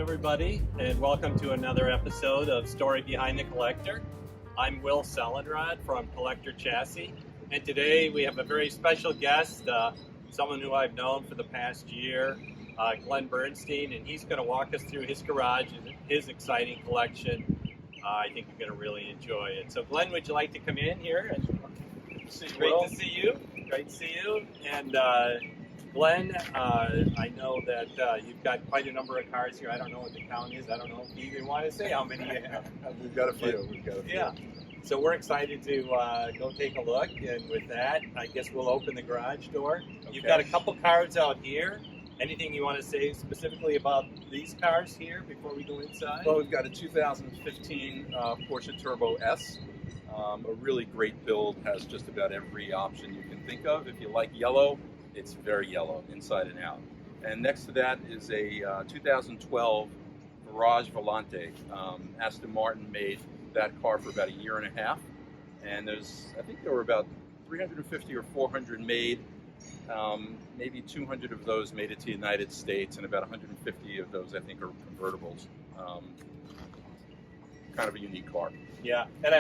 everybody, and welcome to another episode of Story Behind the Collector. I'm Will Sellenraad from Collector Chassis, and today we have a very special guest, someone who I've known for the past year, Glenn Bernstein, and he's going to walk us through his garage and his exciting collection. I think you're going to really enjoy it. So Glenn, would you like to come in here? Great to see you. Great to see you. And Glenn, I know that you've got quite a number of cars here. I don't know what the count is. I don't know if you even want to say how many you have. We've got a few. Yeah. So we're excited to go take a look. And with that, I guess we'll open the garage door. Okay. You've got a couple cars out here. Anything you want to say specifically about these cars here before we go inside? Well, we've got a 2015 Porsche Turbo S. A really great build, has just about every option you can think of. If you like yellow, it's very yellow, inside and out. And next to that is a 2012 Garage Volante. Aston Martin made that car for about a year and a half. And I think there were about 350 or 400 made. Maybe 200 of those made it to the United States, and about 150 of those, I think, are convertibles. Kind of a unique car. Yeah, and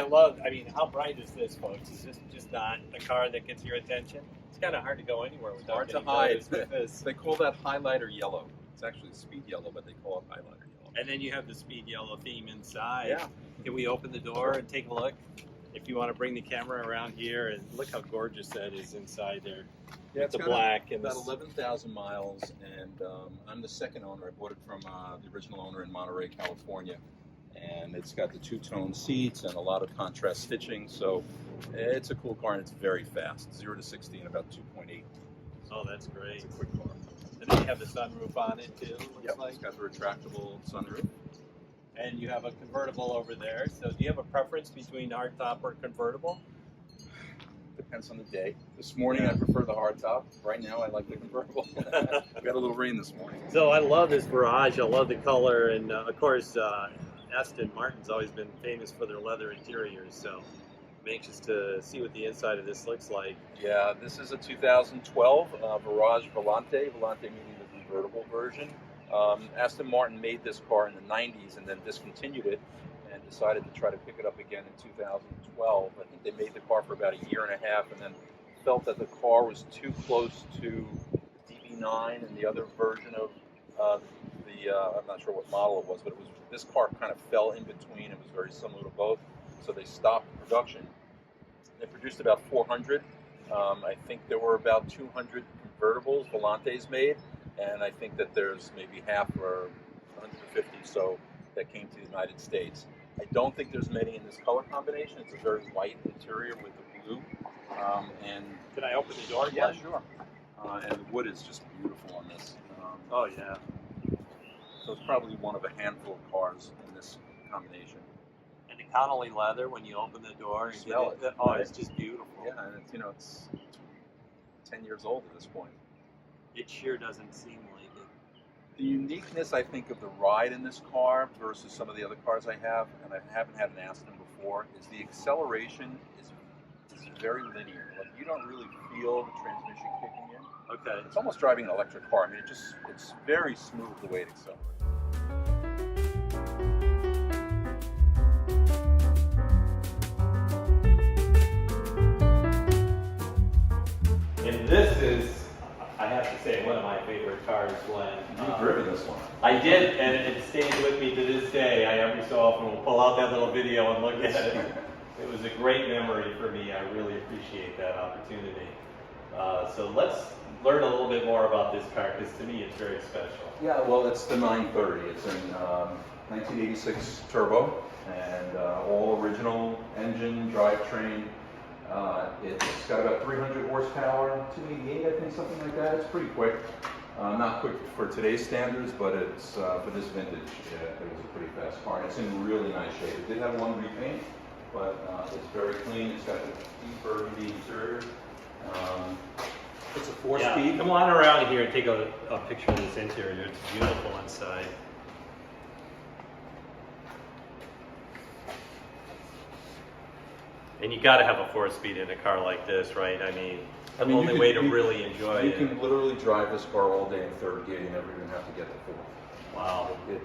how bright is this, folks? Is this just not a car that gets your attention? It's kind of hard to go anywhere without hard to hide. They call that highlighter yellow. It's actually speed yellow, but they call it highlighter yellow. And then you have the speed yellow theme inside. Yeah. Can we open the door and take a look? If you want to bring the camera around here, and look how gorgeous that is inside there. Yeah, it's the black and about 11,000 miles, and I'm the second owner. I bought it from the original owner in Monterey, California, and it's got the two-tone seats and a lot of contrast stitching, so it's a cool car, and it's very fast. 0 to 60 in about 2.8. Oh, that's great. It's a quick car. And then you have the sunroof on it too. Yep, it's got the retractable sunroof. And you have a convertible over there. So do you have a preference between hardtop or convertible? Depends on the day. This morning I prefer the hardtop. Right now I like the convertible. We got a little rain this morning. So I love this garage. I love the color, and of course Aston Martin's always been famous for their leather interiors. So I'm anxious to see what the inside of this looks like. Yeah, this is a 2012 Garage Volante. Volante meaning the convertible version. Aston Martin made this car in the 90s and then discontinued it and decided to try to pick it up again in 2012. I think they made the car for about a year and a half and then felt that the car was too close to the DB9 and the other version of I'm not sure what model it was, but this car kind of fell in between. It was very similar to both, so they stopped production. They produced about 400. I think there were about 200 convertibles, Volantes made. And I think that there's maybe half or 150 so that came to the United States. I don't think there's many in this color combination. It's a very white interior with the blue. And can I open the door? Yeah, sure. And the wood is just beautiful on this. Oh yeah. So it's probably one of a handful of cars in this combination. And the Connolly leather, when you open the door, you smell it. Oh, it's just beautiful. Yeah, and it's 10 years old at this point. It sure doesn't seem like it. The uniqueness, I think, of the ride in this car versus some of the other cars I have, and I haven't had an Aston before, is the acceleration is very linear. Like, you don't really feel the transmission kicking in. Okay. It's almost driving an electric car. I mean, it's very smooth the way it accelerates. And this is, I have to say, one of my favorite cars, Glenn. You've driven this one. I did, and it stays with me to this day. I every so often will pull out that little video and look at it. It was a great memory for me. I really appreciate that opportunity. So let's learn a little bit more about this car, because to me it's very special. Yeah, well, it's the 930. It's in 1986 turbo, and all original engine, drivetrain. It's got about 300 horsepower, 288, I think, something like that. It's pretty quick. Not quick for today's standards, but it's for this vintage, it was a pretty fast car. And it's in really nice shape. It did have one repaint, but it's very clean. It's got the deep burgundy interior. It's a 4-speed. Yeah, come on around here and take a picture of this interior. It's beautiful inside. And you got to have a 4-speed in a car like this, right? I mean, the only way to really enjoy it. You can literally drive this car all day in third gear. You never even have to get the fourth. Wow. It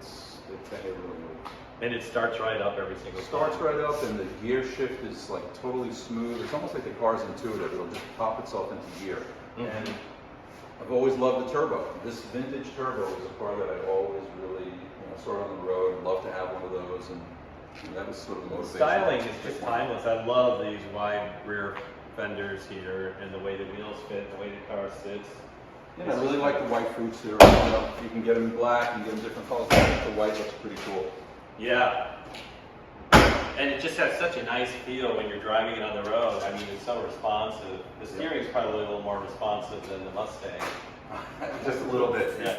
really moves. And it starts right up every single It starts time. right up, and the gear shift is like totally smooth. It's almost like the car's intuitive. It'll just pop itself into gear. And I've always loved the turbo. This vintage turbo is a car that I always really, saw on the road. Love to have one of those, and that was sort of the motivation. Styling is just timeless. I love these wide rear fenders here, and the way the wheels fit, the way the car sits. Yeah, I really like the white fruits here. You can get them in black, you can get them different colors. I think the white looks pretty cool. Yeah. And it just has such a nice feel when you're driving it on the road. I mean, it's so responsive. The steering is probably a little more responsive than the Mustang. Just a little bit. Yeah.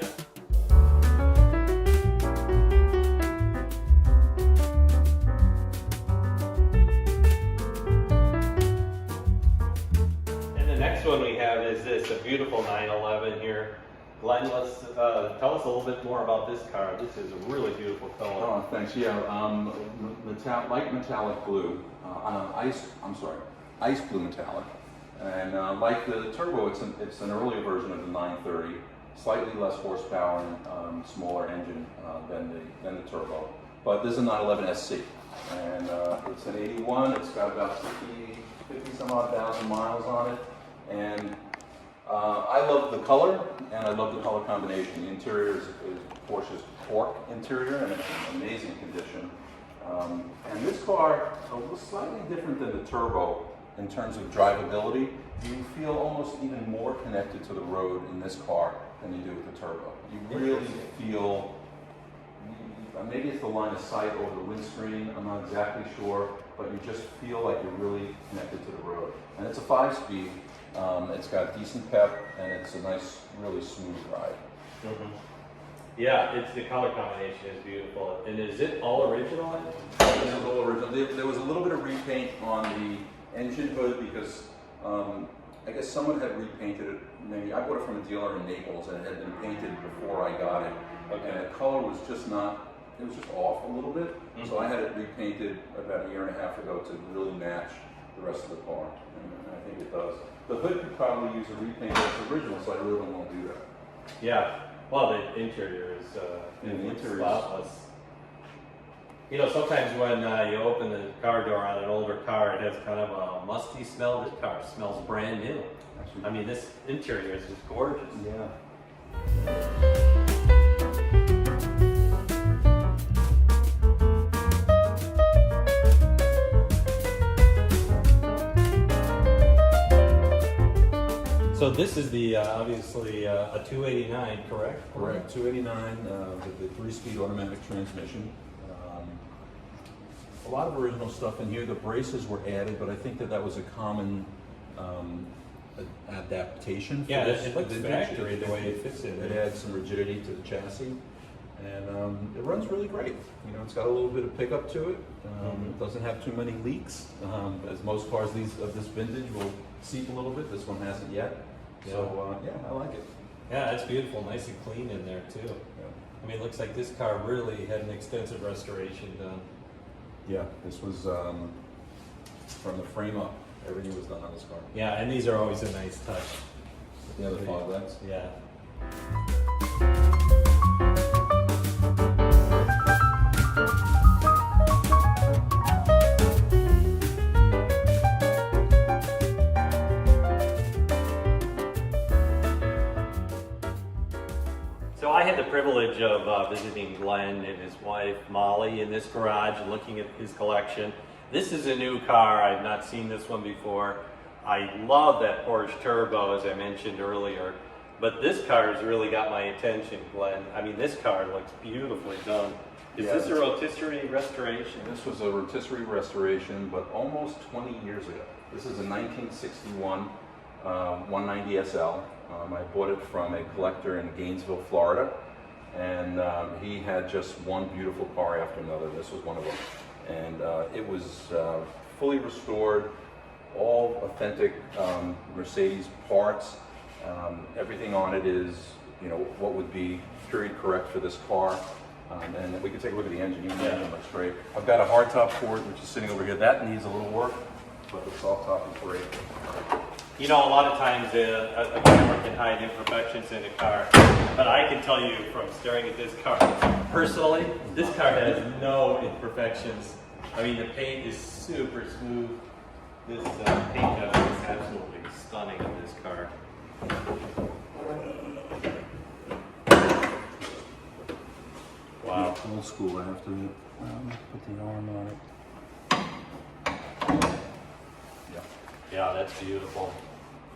And the next one we have is this, a beautiful 911 here. Glenn, let's tell us a little bit more about this car. This is a really beautiful color. Oh, thanks. Yeah, light metallic blue, ice blue metallic, and like the turbo, it's an earlier version of the 930, slightly less horsepower and smaller engine than the turbo. But this is a 911 SC, and it's an 81. It's got about 50 some odd thousand miles on it, and I love the color, and I love the color combination. The interior is Porsche's cork interior, and it's in amazing condition. And this car was slightly different than the turbo in terms of drivability. You feel almost even more connected to the road in this car than you do with the turbo. You really feel, maybe it's the line of sight over the windscreen, I'm not exactly sure, but you just feel like you're really connected to the road. And it's a 5-speed. It's got decent pep, and it's a nice, really smooth ride. Yeah, the color combination is beautiful. And is it all original? This is all original. There was a little bit of repaint on the engine hood because I guess someone had repainted it. Maybe I bought it from a dealer in Naples, and it had been painted before I got it. Okay. And the color was just not, it was just off a little bit. So I had it repainted about a year and a half ago to really match the rest of the car, and I think it does. The hood could probably use a repaint that's original, so I really don't want to do that. Yeah. Well, the interior is spotless. You know, sometimes when you open the car door on an older car, it has kind of a musty smell. This car smells brand new. Actually, I mean, this interior is just gorgeous. Yeah. So this is the obviously a 289, correct? Correct. 289 with the 3-speed automatic transmission. A lot of original stuff in here. The braces were added, but I think that was a common adaptation. Yeah, for it looks factory the way it fits in. It adds some rigidity to the chassis, and it runs really great. You know, it's got a little bit of pickup to it. It doesn't have too many leaks, as most cars of this vintage will seep a little bit. This one hasn't yet. Yeah. So yeah, I like it. Yeah, it's beautiful, nice and clean in there too. Yeah. I mean, it looks like this car really had an extensive restoration done. Yeah, this was from the frame up. Everything was done on this car. Yeah, and these are always a nice touch. The other fog lights. Yeah. So I had the privilege of visiting Glenn and his wife Molly in this garage and looking at his collection. This is a new car. I've not seen this one before. I love that Porsche Turbo, as I mentioned earlier, but this car has really got my attention, Glenn. I mean, this car looks beautifully done. Is this a rotisserie restoration? This was a rotisserie restoration, but almost 20 years ago. This is a 1961 190 SL. I bought it from a collector in Gainesville, Florida, and he had just one beautiful car after another. This was one of them. And it was fully restored, all authentic Mercedes parts. Everything on it is, you know, what would be period correct for this car. And we can take a look at the engine. Even the engine looks great. I've got a hardtop for it, which is sitting over here. That needs a little work, but the soft top is great. You know, a lot of times a camera can hide imperfections in a car, but I can tell you from staring at this car, personally, this car has no imperfections. I mean, the paint is super smooth. This paint job is absolutely stunning in this car. Wow. Old school, I have to put the arm on it. Yeah, that's beautiful.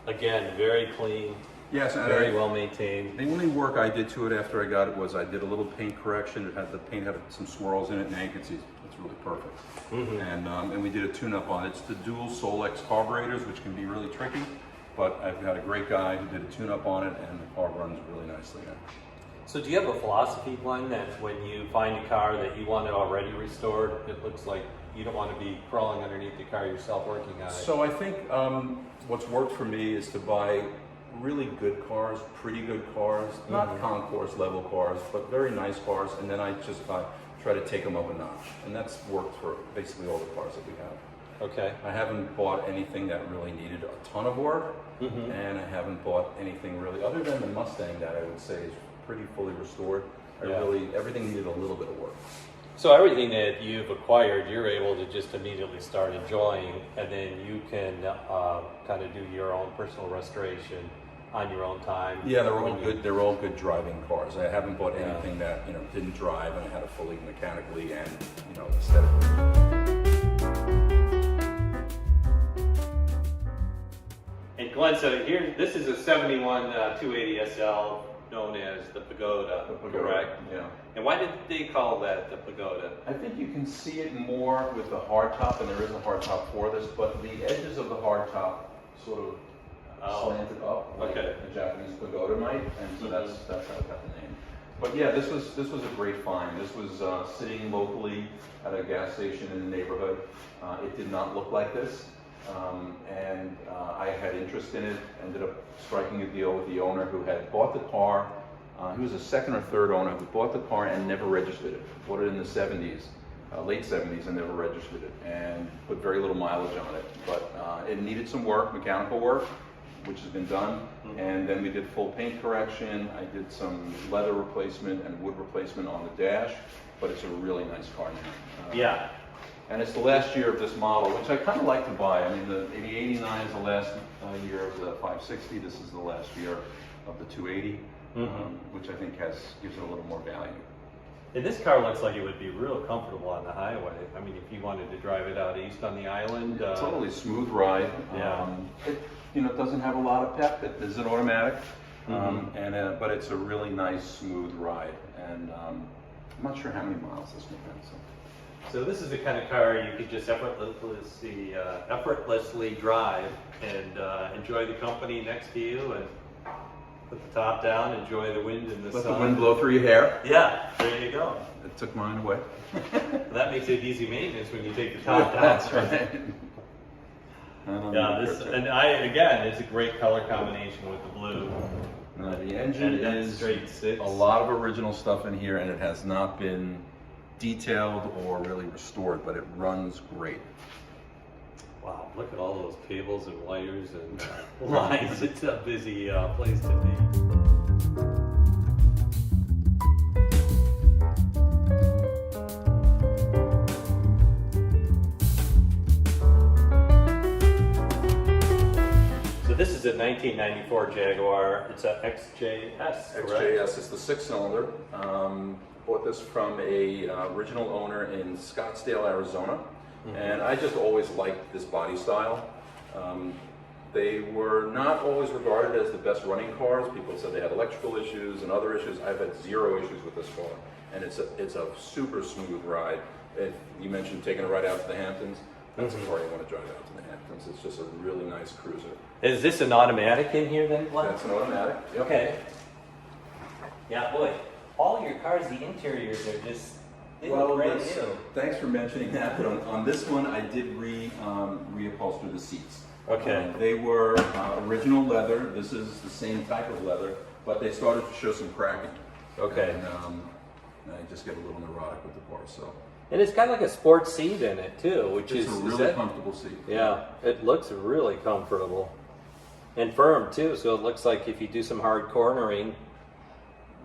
Again, very clean. Yes, very well maintained. The only work I did to it after I got it was I did a little paint correction. It had the paint had some swirls in it, and now you can see it's really perfect. And we did a tune-up on it. It's the dual Solex carburetors, which can be really tricky, but I've got a great guy who did a tune-up on it, and the car runs really nicely now. So do you have a philosophy, Glenn, that when you find a car that you want it already restored, it looks like you don't want to be crawling underneath the car yourself working on it? So I think what's worked for me is to buy really good cars, pretty good cars, not concourse level cars, but very nice cars, and then I just try to take them up a notch. And that's worked for basically all the cars that we have. Okay. I haven't bought anything that really needed a ton of work, and I haven't bought anything really, other than the Mustang that I would say is pretty fully restored. Everything needed a little bit of work. So everything that you've acquired, you're able to just immediately start enjoying, and then you can kind of do your own personal restoration on your own time. Yeah, they're all good. They're all good driving cars. I haven't bought anything that didn't drive and I had to fully mechanically and aesthetically. And Glenn, so here, this is a 71 280 SL known as the Pagoda, correct? Yeah. And why did they call that the Pagoda? I think you can see it more with the hardtop, and there is a hardtop for this, but the edges of the hardtop sort of slanted up, like a Japanese pagoda might, and so that's how it got the name. But yeah, this was a great find. This was sitting locally at a gas station in the neighborhood. It did not look like this. And I had interest in it, ended up striking a deal with the owner who had bought the car. He was a second or third owner who bought the car and never registered it. Bought it in the 70s, late 70s, and never registered it, and put very little mileage on it. But it needed some work, mechanical work, which has been done. And then we did full paint correction. I did some leather replacement and wood replacement on the dash, but it's a really nice car now. Yeah. And it's the last year of this model, which I kind of like to buy. I mean, the 89 is the last year of the 560. This is the last year of the 280, which I think gives it a little more value. And this car looks like it would be real comfortable on the highway. I mean, if you wanted to drive it out east on the island. Totally smooth ride. Yeah. It doesn't have a lot of pep. It is an automatic, but it's a really nice, smooth ride. And I'm not sure how many miles this one has. So this is the kind of car you could just effortlessly drive and enjoy the company next to you, and put the top down, enjoy the wind and the sun. Let the wind blow through your hair. Yeah, there you go. It took mine away. That makes it easy maintenance when you take the top down. That's right. Again, it's a great color combination with the blue. The engine is straight six. A lot of original stuff in here, and it has not been detailed or really restored, but it runs great. Wow, look at all those cables and wires and lines. It's a busy place to be. So this is a 1994 Jaguar. It's a XJS, correct? XJS is the 6-cylinder. Bought this from a original owner in Scottsdale, Arizona, and I just always liked this body style. They were not always regarded as the best running cars. People said they had electrical issues and other issues. I've had zero issues with this car, and it's a super smooth ride. If you mentioned taking a ride out to the Hamptons, that's a car you want to drive out to the Hamptons. It's just a really nice cruiser. Is this an automatic in here then, Glenn? That's an automatic. Yep. Okay. Yeah, boy. All your cars, the interiors are just brand new. Thanks for mentioning that. But on this one, I did reupholster the seats. Okay. They were original leather. This is the same type of leather, but they started to show some cracking. Okay. And I just get a little neurotic with the car. So. And it's got like a sports seat in it too, which it's a really comfortable seat. Yeah, it looks really comfortable. And firm too, so it looks like if you do some hard cornering,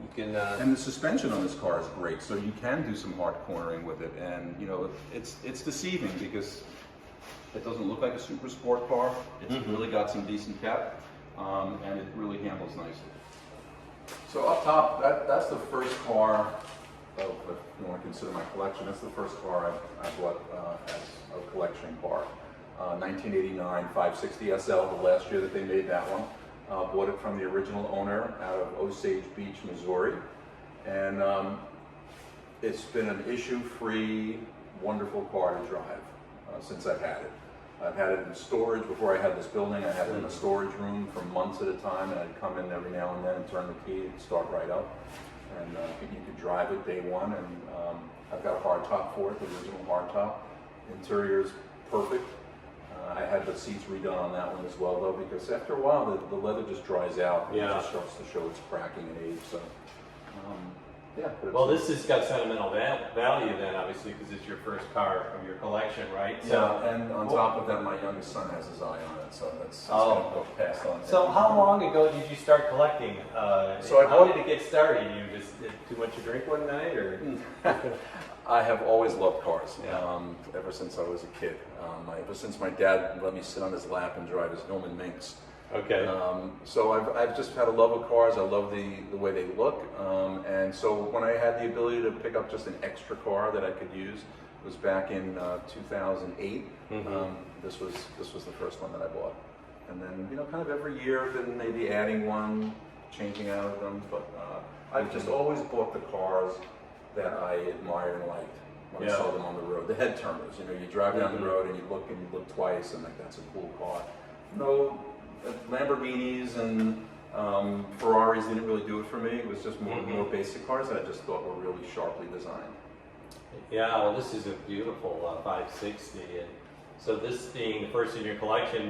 you can... And the suspension on this car is great, so you can do some hard cornering with it. And you know, it's deceiving because it doesn't look like a super sport car. It's really got some decent cap, and it really handles nicely. So up top, that's the first car, if you want to consider my collection, that's the first car I bought as a collection car. 1989 560 SL, the last year that they made that one. Bought it from the original owner out of Osage Beach, Missouri. And it's been an issue-free, wonderful car to drive since I've had it. I've had it in storage before I had this building. I had it in a storage room for months at a time, and I'd come in every now and then and turn the key and start right up. And you could drive it day one, and I've got a hard top for it, the original hard top. Interior is perfect. I had the seats redone on that one as well, though, because after a while the leather just dries out and it just starts to show its cracking and age. So, yeah. Well, this has got sentimental value then, obviously, because it's your first car of your collection, right? So, yeah, and on top of that, my youngest son has his eye on it, so that's going to go passed on. So, how long ago did you start collecting? How did it get started? You just did too much to drink one night, or? I have always loved cars, ever since I was a kid. Ever since my dad let me sit on his lap and drive his Hillman Minx. Okay. So I've just had a love of cars. I love the way they look. And so when I had the ability to pick up just an extra car that I could use, it was back in 2008. This was the first one that I bought. And then, you know, kind of every year, been maybe adding one, changing out of them. But I've just always bought the cars that I admired and liked when I saw them on the road. The head turners, you know, you drive down the road and you look twice and like, that's a cool car. No, Lamborghinis and Ferraris didn't really do it for me. It was just more basic cars that I just thought were really sharply designed. Yeah, well, this is a beautiful 560. And so this being the first in your collection,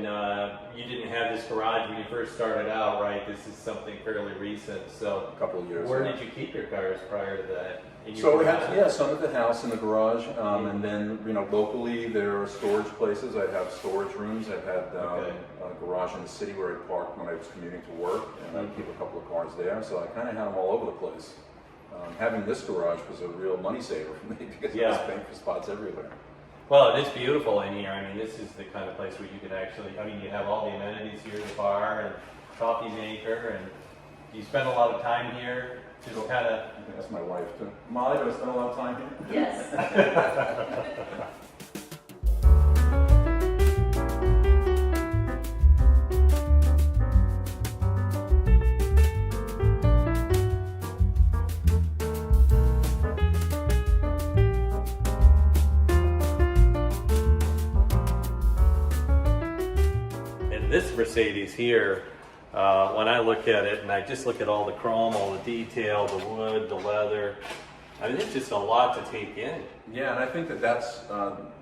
you didn't have this garage when you first started out, right? This is something fairly recent. So a couple of years. Where did you keep your cars prior to that? So we had, some at the house in the garage, and then, you know, locally there are storage places. I have storage rooms. I've had a garage in the city where I parked when I was commuting to work, and I'd keep a couple of cars there. So I kind of had them all over the place. Having this garage was a real money saver for me because I was paying for spots everywhere. Well, it is beautiful in here. I mean, this is the kind of place where you could actually, I mean, you have all the amenities here, the bar and coffee maker, and you spend a lot of time here. Just kind of. I think that's my wife too. Molly, do I spend a lot of time here? Yes. And this Mercedes here, when I look at it and I just look at all the chrome, all the detail, the wood, the leather, I mean, it's just a lot to take in. Yeah, and I think that's,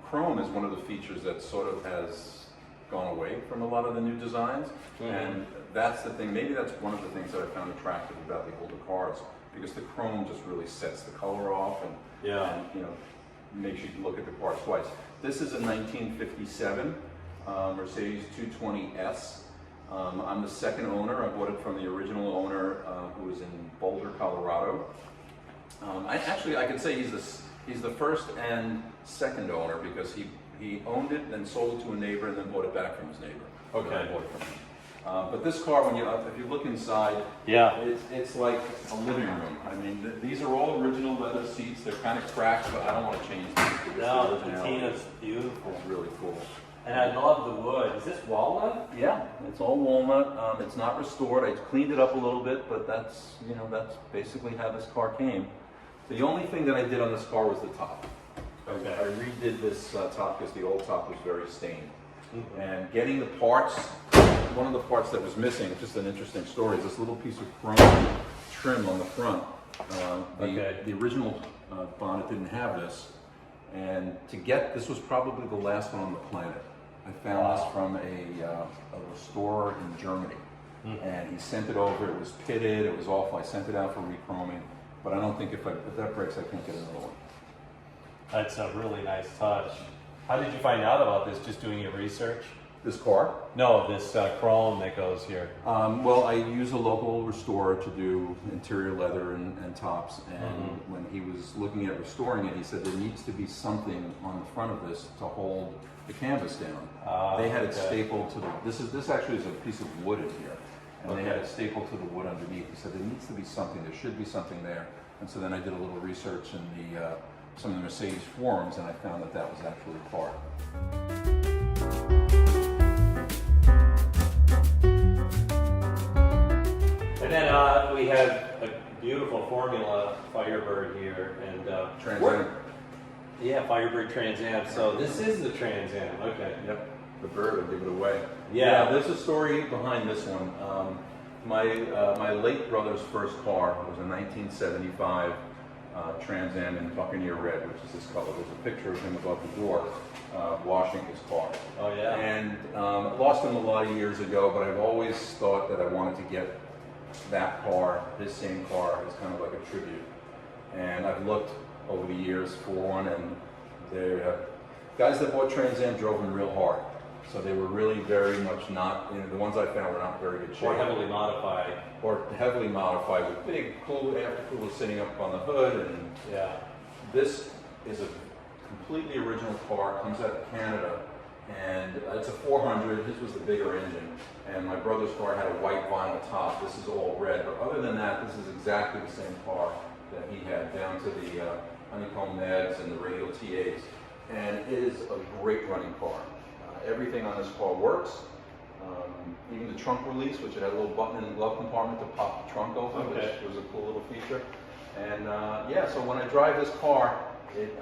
chrome is one of the features that sort of has gone away from a lot of the new designs. And that's the thing, maybe that's one of the things that I found attractive about the older cars, because the chrome just really sets the color off and you know, makes you look at the car twice. This is a 1957 Mercedes 220S. I'm the second owner. I bought it from the original owner, who was in Boulder, Colorado. I can say he's the first and second owner because he owned it, then sold it to a neighbor, and then bought it back from his neighbor. Okay. I bought it from him. But this car, if you look inside, it's like a living room. I mean, these are all original leather seats. They're kind of cracked, but I don't want to change them. No, the patina's beautiful. It's really cool. And I love the wood. Is this walnut? Yeah, it's all walnut. It's not restored. I cleaned it up a little bit, but that's basically how this car came. The only thing that I did on this car was the top. Okay. I redid this top because the old top was very stained. And getting the parts, one of the parts that was missing, just an interesting story, is this little piece of chrome trim on the front. The original bonnet didn't have this. And this was probably the last one on the planet. I found this from a restorer in Germany. And he sent it over, it was pitted, it was awful. I sent it out for rechroming, but I don't think if that breaks, I can't get another one. That's a really nice touch. How did you find out about this? Just doing your research? This car? No, this chrome that goes here. Well, I use a local restorer to do interior leather and tops, and when he was looking at restoring it, he said there needs to be something on the front of this to hold the canvas down. They had it stapled to the, this actually is a piece of wood in here, and they had it stapled to the wood underneath. He said there needs to be something, there should be something there, and so then I did a little research in the some of the Mercedes forums, and I found that that was actually the part. And then we have a beautiful Formula Firebird here, and TransAm. Yeah, Firebird TransAm. So this is the TransAm. Okay. Yep. The bird will give it away. Yeah. There's a story behind this one. My late brother's first car was a 1975 Trans Am in Buccaneer red, which is this color. There's a picture of him above the door washing his car. Oh yeah. And lost him a lot of years ago, but I've always thought that I wanted to get that car, his same car, as kind of like a tribute. And I've looked over the years for one, and the guys that bought Trans Am drove them real hard. So they were really very much not, the ones I found were not very good shape. Or heavily modified. Or heavily modified with big aftercoolers sitting up on the hood. And yeah. This is a completely original car, comes out of Canada, and it's a 400. His was the bigger engine, and my brother's car had a white vinyl top. This is all red, but other than that, this is exactly the same car that he had, down to the honeycomb heads and the radial TAs. And it is a great running car. Everything on this car works. Even the trunk release, which it had a little button in the glove compartment to pop the trunk open, which was a cool little feature. And yeah, so when I drive this car, it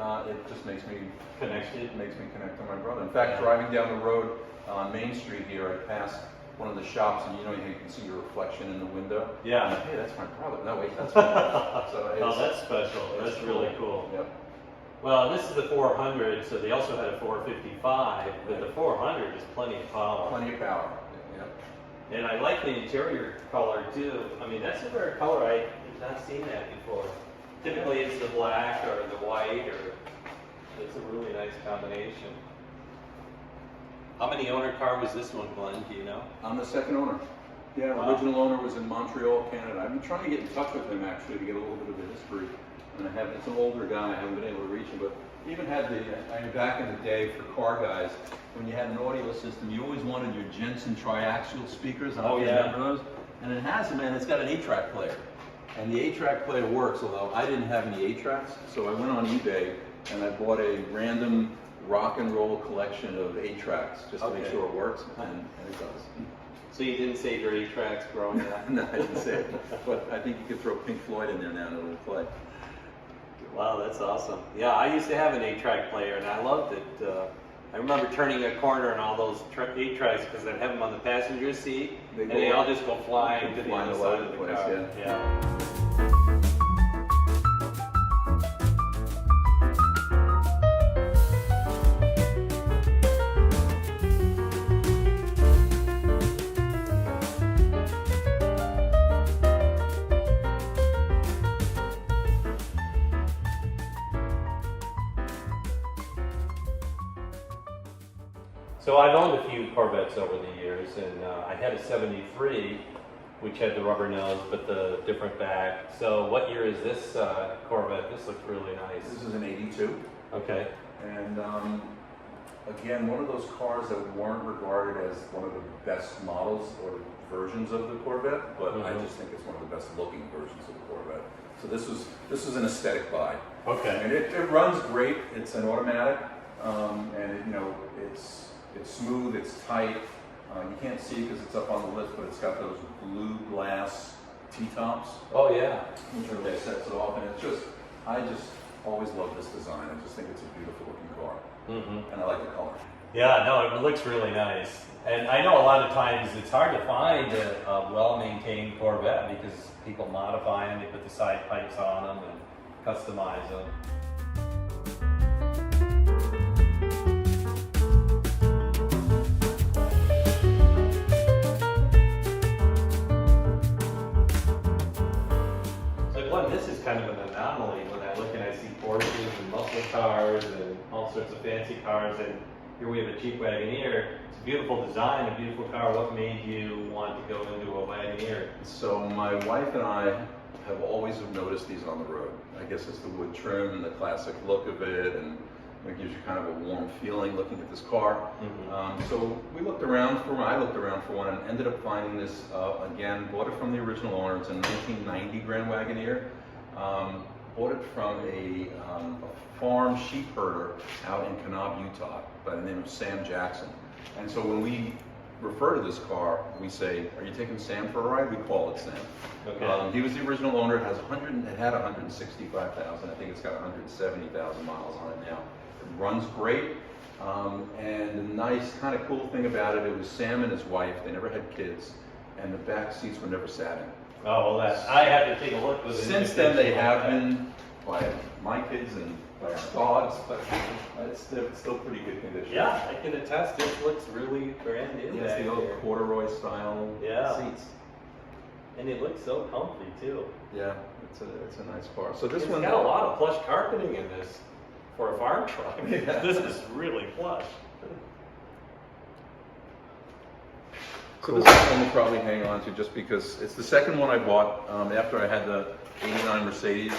just makes me connected. It makes me connect to my brother. In fact, driving down the road on Main Street here, I passed one of the shops, and you can see your reflection in the window. Yeah. And, hey, that's my brother. No, wait, that's my brother. So oh, that's special. That's really cool. Yep. Well, this is the 400, so they also had a 455, but the 400 is plenty of power. Plenty of power. Yep. And I like the interior color too. I mean, that's a rare color. I have not seen that before. Typically it's the black or the white, or it's a really nice combination. How many owner car was this one, Glenn? Do you know? I'm the second owner. Yeah, the original owner was in Montreal, Canada. I've been trying to get in touch with him actually to get a little bit of the history. And it's an older guy, I haven't been able to reach him, but even had back in the day for car guys, when you had an audio system, you always wanted your Jensen triaxial speakers. I don't know if you remember those. And it has them, and it's got an 8-track player. And the 8-track player works, although I didn't have any 8-tracks, so I went on eBay and I bought a random rock and roll collection of 8-tracks just to make sure it works, and it does. So you didn't save your 8-tracks growing up? No, I didn't save it. But I think you could throw Pink Floyd in there now and it'll play. Wow, that's awesome. Yeah, I used to have an 8-track player, and I loved it. I remember turning a corner and all those 8-tracks, because I'd have them on the passenger seat, and they all just go flying to the other side of the car. Yeah. So I've owned a few Corvettes over the years, and I had a 73, which had the rubber nose, but the different back. So what year is this Corvette? This looks really nice. This is an 82. Okay. And again, one of those cars that weren't regarded as one of the best models or versions of the Corvette, but I just think it's one of the best looking versions of the Corvette. So this was an aesthetic buy. Okay. And it runs great. It's an automatic, and it's smooth, it's tight. You can't see because it's up on the list, but it's got those blue glass T-tops. Oh yeah. Which really sets it off, and I just always love this design. I just think it's a beautiful looking car, and I like the color. Yeah, no, it looks really nice. And I know a lot of times it's hard to find a well-maintained Corvette because people modify them, they put the side pipes on them and customize them. This is kind of an anomaly when I look and I see Porsches and muscle cars and all sorts of fancy cars, and here we have a Jeep Wagoneer. It's a beautiful design, a beautiful car. What made you want to go into a Wagoneer? So my wife and I have always noticed these on the road. I guess it's the wood trim and the classic look of it, and it gives you kind of a warm feeling looking at this car. So we looked around for one. I looked around for one and ended up finding this again. Bought it from the original owner. It's a 1990 Grand Wagoneer. Bought it from a farm sheep herder out in Kanab, Utah, by the name of Sam Jackson. And so when we refer to this car, we say, "Are you taking Sam for a ride?" We call it Sam. Okay. He was the original owner. It had 165,000. I think it's got 170,000 miles on it now. It runs great. And the nice, kind of cool thing about it, it was Sam and his wife. They never had kids, and the back seats were never satin. Oh, well, I had to take a look with it. Since then, they have been by my kids and by our dogs, but it's still pretty good condition. Yeah, I can attest. This looks really brand new. It's the old corduroy style seats. And it looks so comfy too. Yeah, it's a nice car. So this It's one got a lot of plush carpeting in this for a farm truck. Yeah. This is really plush. So this one we'll probably hang on to just because it's the second one I bought after I had the '89 Mercedes.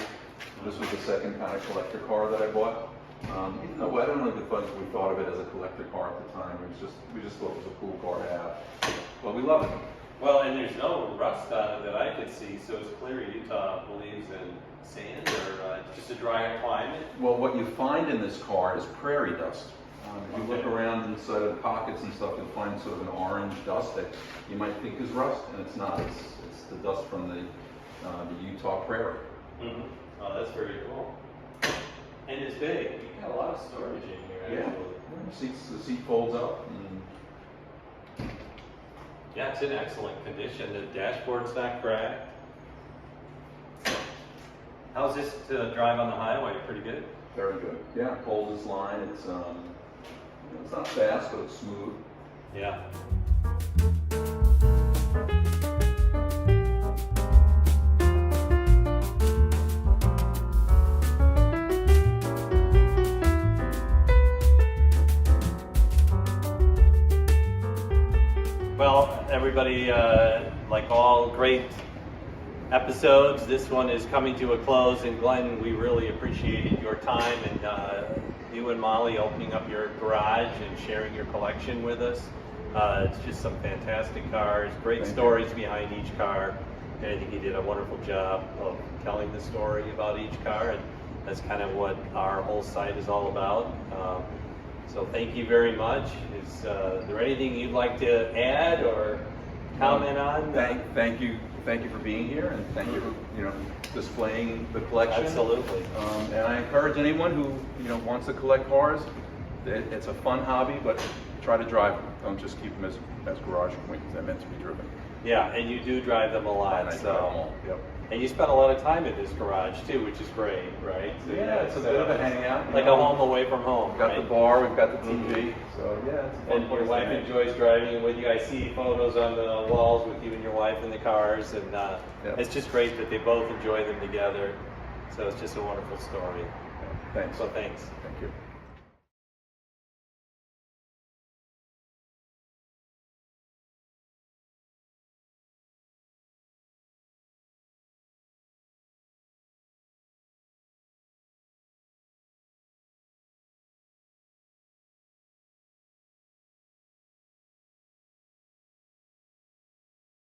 This was the second kind of collector car that I bought. Even though I don't know if we thought of it as a collector car at the time. We just thought it was a cool car to have. But we love it. Well, and there's no rust on it that I could see, so it's clear Utah believes in sand or just a drier climate. Well, what you find in this car is prairie dust. If you look around inside of the pockets and stuff, you'll find sort of an orange dust that you might think is rust, and it's not. It's the dust from the Utah prairie. Oh, that's very cool. And it's big. You've got a lot of storage in here, actually. The seat folds up. Yeah, it's in excellent condition. The dashboard's not cracked. How's this to drive on the highway? Pretty good? Very good. Yeah, holds its line. It's it's not fast, but it's smooth. Yeah. Well, everybody, like all great episodes, this one is coming to a close. And Glenn, we really appreciated your time and you and Molly opening up your garage and sharing your collection with us. It's just some fantastic cars, great stories behind each car. And I think you did a wonderful job of telling the story about each car. And that's kind of what our whole site is all about. So thank you very much. Is there anything you'd like to add or comment on? Thank you for being here, and thank you for displaying the collection. Absolutely. And I encourage anyone who wants to collect cars. It's a fun hobby, but try to drive them. Don't just keep them as garage queens. They're meant to be driven. Yeah, and you do drive them a lot. And I drive them all. Yep. And you spend a lot of time in this garage too, which is great, right? So, yeah, it's a bit of a hangout. Like a home away from home. We've got the bar, we've got the TV. So yeah, it's a fun And place your wife to hang. enjoys driving with you. I see photos on the walls with you and your wife in the cars, and it's just great that they both enjoy them together. So it's just a wonderful story. Thanks. So thanks. Thank you.